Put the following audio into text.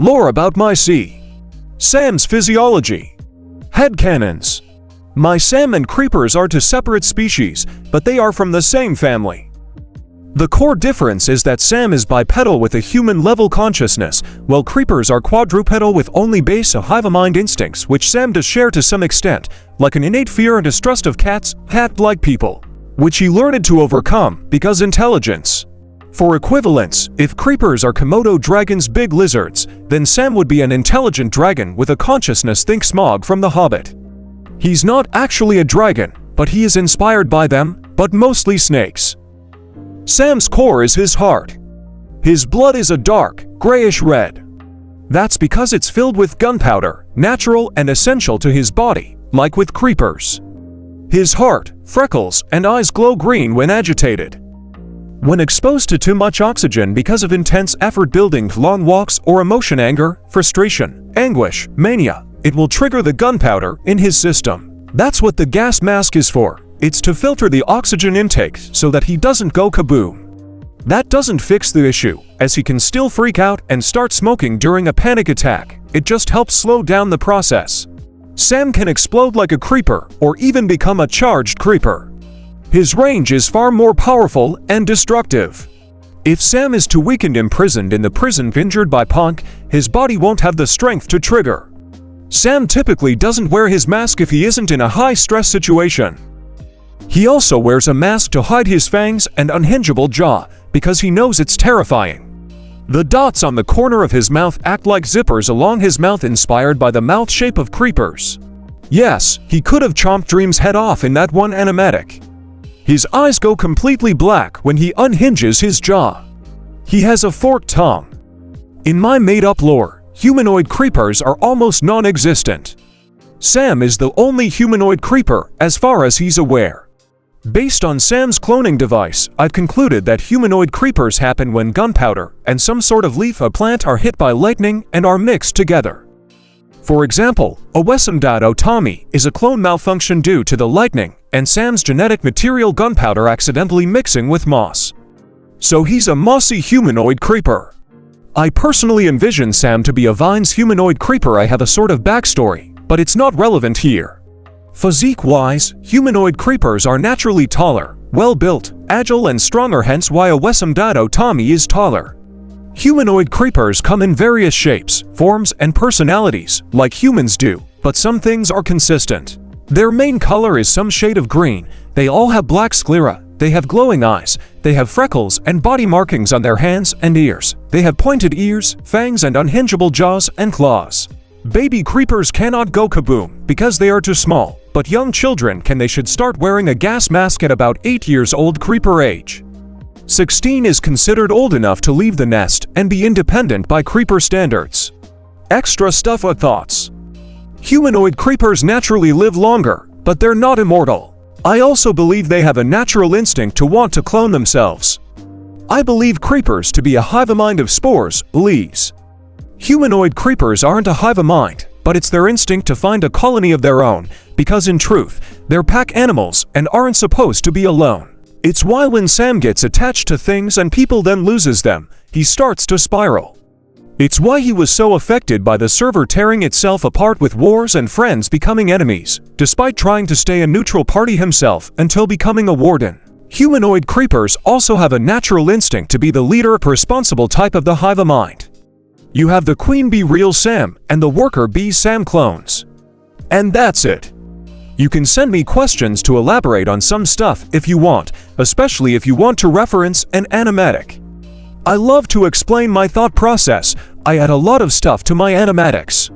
Lore about my C. Sam's Physiology. Headcanons. My Sam and creepers are two separate species, but they are from the same family. The core difference is that Sam is bipedal with a human-level consciousness, while creepers are quadrupedal with only base of hive-mind instincts, which Sam does share to some extent, like an innate fear and distrust of cats, hat-like people, which he learned to overcome because intelligence. For equivalence, if creepers are Komodo dragons, big lizards, then Sam would be an intelligent dragon with a consciousness, think Smaug from The Hobbit. He's not actually a dragon, but he is inspired by them, but mostly snakes. Sam's core is his heart. His blood is a dark, grayish red. That's because it's filled with gunpowder, natural and essential to his body, like with creepers. His heart, freckles, and eyes glow green when agitated. When exposed to too much oxygen because of intense effort building, long walks, or emotion, anger, frustration, anguish, mania, it will trigger the gunpowder in his system. That's what the gas mask is for. It's to filter the oxygen intake so that he doesn't go kaboom. That doesn't fix the issue, as he can still freak out and start smoking during a panic attack. It just helps slow down the process. Sam can explode like a creeper or even become a charged creeper. His range is far more powerful and destructive. If Sam is too weak and imprisoned in the prison injured by Punk, his body won't have the strength to trigger. Sam typically doesn't wear his mask if he isn't in a high-stress situation. He also wears a mask to hide his fangs and unhingeable jaw, because he knows it's terrifying. The dots on the corner of his mouth act like zippers along his mouth, inspired by the mouth shape of creepers. Yes, he could have chomped Dream's head off in that one animatic. His eyes go completely black when he unhinges his jaw. He has a forked tongue. In my made-up lore, humanoid creepers are almost non-existent. Sam is the only humanoid creeper as far as he's aware. Based on Sam's cloning device, I've concluded that humanoid creepers happen when gunpowder and some sort of leaf or plant are hit by lightning and are mixed together. For example, Owesamdado Tommy is a clone malfunction due to the lightning and Sam's genetic material gunpowder accidentally mixing with moss. So he's a mossy humanoid creeper. I personally envision Sam to be a Vines humanoid creeper. I have a sort of backstory, but it's not relevant here. Physique-wise, humanoid creepers are naturally taller, well-built, agile and stronger, hence why Owesamdado Tommy is taller. Humanoid creepers come in various shapes, forms, and personalities, like humans do, but some things are consistent. Their main color is some shade of green, they all have black sclera, they have glowing eyes, they have freckles and body markings on their hands and ears, they have pointed ears, fangs, and unhingeable jaws and claws. Baby creepers cannot go kaboom because they are too small, but young children can. They should start wearing a gas mask at about 8 years old creeper age. 16 is considered old enough to leave the nest and be independent by creeper standards. Extra stuff or thoughts. Humanoid creepers naturally live longer, but they're not immortal. I also believe they have a natural instinct to want to clone themselves. I believe creepers to be a hive-mind of spores, leaves. Humanoid creepers aren't a hive-mind, but it's their instinct to find a colony of their own, because in truth, they're pack animals and aren't supposed to be alone. It's why when Sam gets attached to things and people then loses them, he starts to spiral. It's why he was so affected by the server tearing itself apart with wars and friends becoming enemies, despite trying to stay a neutral party himself until becoming a warden. Humanoid creepers also have a natural instinct to be the leader, responsible type of the hive-mind. You have the Queen Bee Real Sam and the Worker Bee Sam clones. And that's it. You can send me questions to elaborate on some stuff if you want, especially if you want to reference an animatic. I love to explain my thought process. I add a lot of stuff to my animatics.